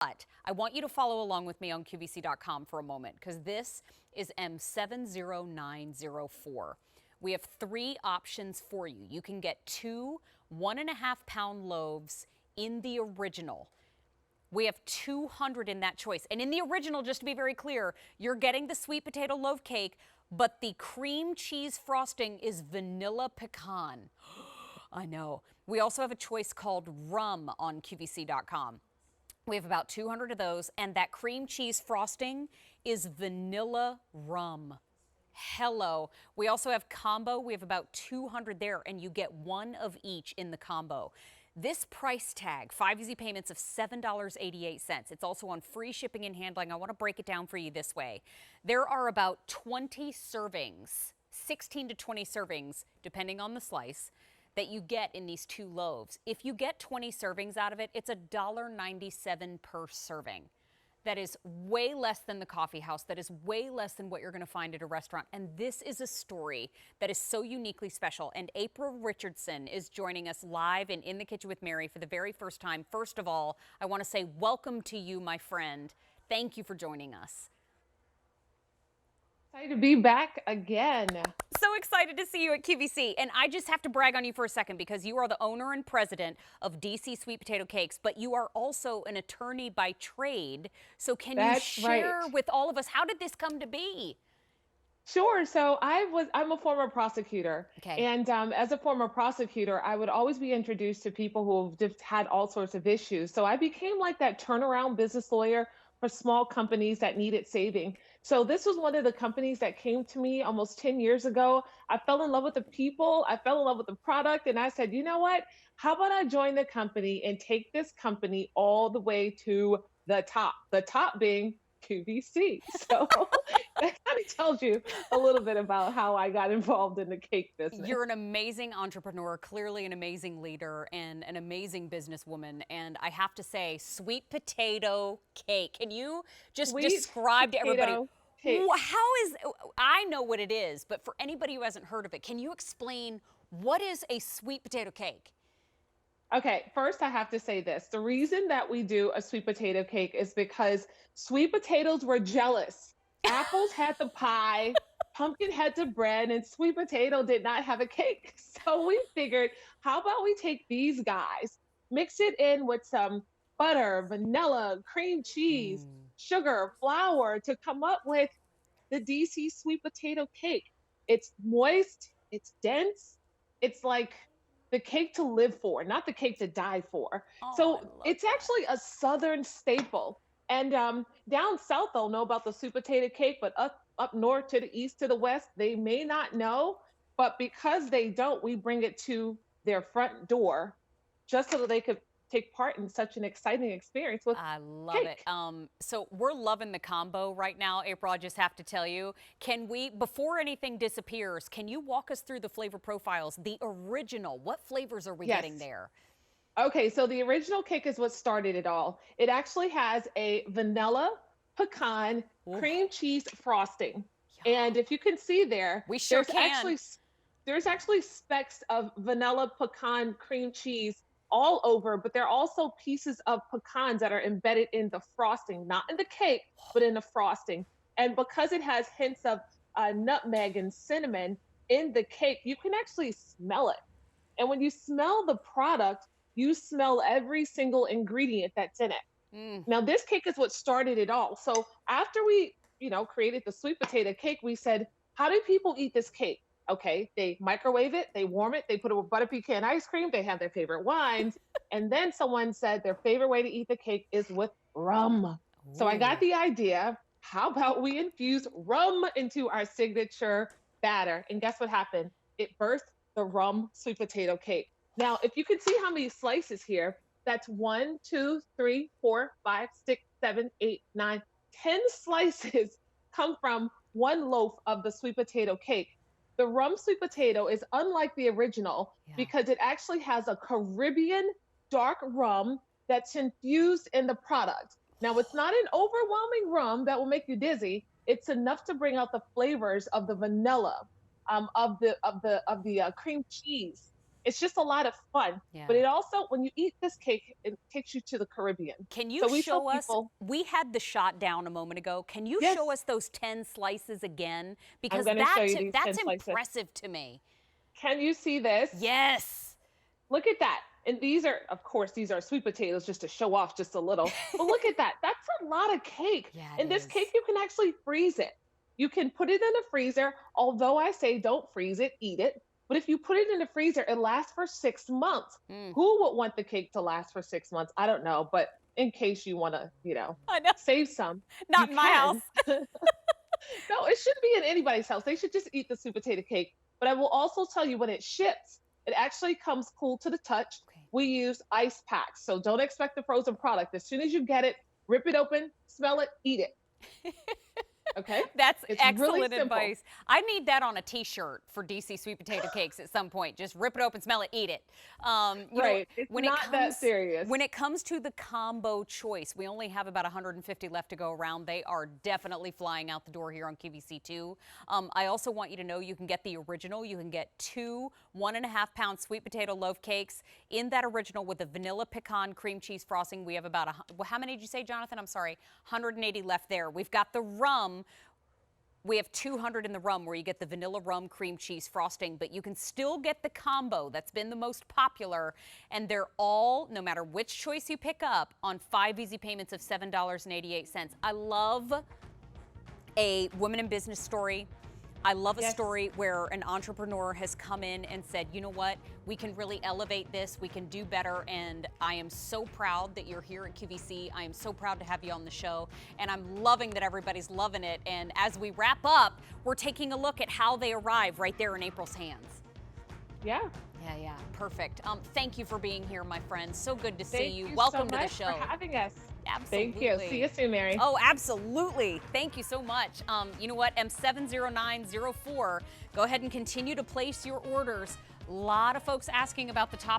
But I want you to follow along with me on QVC.com for a moment because this is M70904. We have 3 options for you. You can get 2 1.5-pound loaves in the original. We have 200 in that choice. And in the original, just to be very clear, you're getting the sweet potato loaf cake, but the cream cheese frosting is vanilla pecan. I know. We also have a choice called Rum on QVC.com. We have about 200 of those, and that cream cheese frosting is vanilla rum. Hello. We also have combo. We have about 200 there, and you get 1 of each in the combo. This price tag, 5 easy payments of $7.88. It's also on free shipping and handling. I want to break it down for you this way. There are about 20 servings, 16 to 20 servings, depending on the slice, that you get in these 2 loaves. If you get 20 servings out of it, it's $1.97 per serving. That is way less than the coffee house. That is way less than what you're going to find at a restaurant. And this is a story that is so uniquely special. And April Richardson is joining us live and in the kitchen with Mary for the very first time. First of all, I want to say welcome to you, my friend. Thank you for joining us. Excited to be back again. So excited to see you at QVC. And I just have to brag on you for a second because you are the owner and president of DC Sweet Potato Cakes, but you are also an attorney by trade. So can you share with all of us, how did this come to be? Sure. So I'm a former prosecutor. Okay. And as a former prosecutor, I would always be introduced to people who've just had all sorts of issues. So I became like that turnaround business lawyer for small companies that needed saving. So this was one of the companies that came to me almost 10 years ago. I fell in love with the people, I fell in love with the product, and I said, you know what? How about I join the company and take this company all the way to the top being QVC. So that kind of tells you a little bit about how I got involved in the cake business. You're an amazing entrepreneur, clearly an amazing leader, and an amazing businesswoman. And I have to say, sweet potato cake. Can you just describe to everybody I know what it is, but for anybody who hasn't heard of it, can you explain what is a sweet potato cake? Okay, first I have to say this. The reason that we do a sweet potato cake is because sweet potatoes were jealous. Apples had the pie, pumpkin had the bread, and sweet potato did not have a cake. So we figured, how about we take these guys, mix it in with some butter, vanilla, cream cheese, sugar, flour to come up with the DC sweet potato cake. It's moist, it's dense, it's like the cake to live for, not the cake to die for. Oh, So it's that. actually a Southern staple. And down south, they'll know about the sweet potato cake, but up north to the east to the west, they may not know. But because they don't, we bring it to their front door just so that they could take part in such an exciting experience with I love it. cake. So we're loving the combo right now, April. I just have to tell you, can we, before anything disappears, can you walk us through the flavor profiles? The original, what flavors are we getting Yes. there? Okay, so the original cake is what started it all. It actually has a vanilla, pecan, Ooh, cream cheese frosting. yum. And if you can see there, We sure can. there's actually specks of vanilla pecan cream cheese all over, but there are also pieces of pecans that are embedded in the frosting, not in the cake, but in the frosting. And because it has hints of nutmeg and cinnamon in the cake, you can actually smell it. And when you smell the product, you smell every single ingredient that's in it. Mm. Now, this cake is what started it all. So after we, created the sweet potato cake, we said, how do people eat this cake? Okay, they microwave it, they warm it, they put it with butter pecan ice cream, they have their favorite wines. And then someone said their favorite way to eat the cake is with rum. So I got Ooh. the idea. How about we infuse rum into our signature batter? And guess what happened? It birthed the rum sweet potato cake. Now, if you can see how many slices here, that's 10 slices come from one loaf of the sweet potato cake. The rum sweet potato is unlike the original Yeah. because it actually has a Caribbean dark rum that's infused in the product. Now, it's not an overwhelming rum that will make you dizzy. It's enough to bring out the flavors of the vanilla, of the cream cheese, It's just a lot of fun. Yeah. But it also, when you eat this cake, it takes you to the Caribbean. Can you So we tell show us? people, We had the shot down a moment ago. Can you yes, show us those 10 slices again? I'm Because going to show you these 10 that's slices. impressive to me. Can you see this? Yes. Look at that. And these are, of course, these are sweet potatoes just to show off just a little. But look at that. That's a lot of cake. Yeah, it And this is. cake, you can actually freeze it. You can put it in the freezer, although I say don't freeze it, eat it. But if you put it in the freezer, it lasts for 6 months. Mm. Who would want the cake to last for 6 months? I don't know. But in case you want to, I know. save some, Not you in my house. can. No, it shouldn't be in anybody's house. They should just eat the sweet potato cake. But I will also tell you, when it ships, it actually comes cool to the touch. Okay. We use ice packs. So don't expect the frozen product. As soon as you get it, rip it open, smell it, eat it. Okay? That's It's excellent really simple. advice. I need that on a T-shirt for DC sweet potato cakes at some point. Just rip it open, smell it, eat it. Right. It's not that serious. When it comes to the combo choice, we only have about 150 left to go around. They are definitely flying out the door here on QVC2. I also want you to know you can get the original. You can get two 1.5-pound sweet potato loaf cakes in that original with a vanilla pecan cream cheese frosting. We have about, how many did you say, Jonathan? I'm sorry, 180 left there. We've got the rum. We have 200 in the rum, where you get the vanilla rum cream cheese frosting, but you can still get the combo that's been the most popular, and they're all, no matter which choice you pick up, on 5 easy payments of $7.88. I love a women in business story. I love a Yes. story where an entrepreneur has come in and said, you know what, we can really elevate this, we can do better, and I am so proud that you're here at QVC. I am so proud to have you on the show, and I'm loving that everybody's loving it. And as we wrap up, we're taking a look at how they arrive right there in April's hands. Yeah. Yeah, perfect. Thank you for being here, my friend. So good to see Thank you. you Welcome so to the much show. for having us. Absolutely. Thank you. See you soon, Mary. Oh, absolutely. Thank you so much. You know what? M70904. Go ahead and continue to place your orders. A lot of folks asking about the top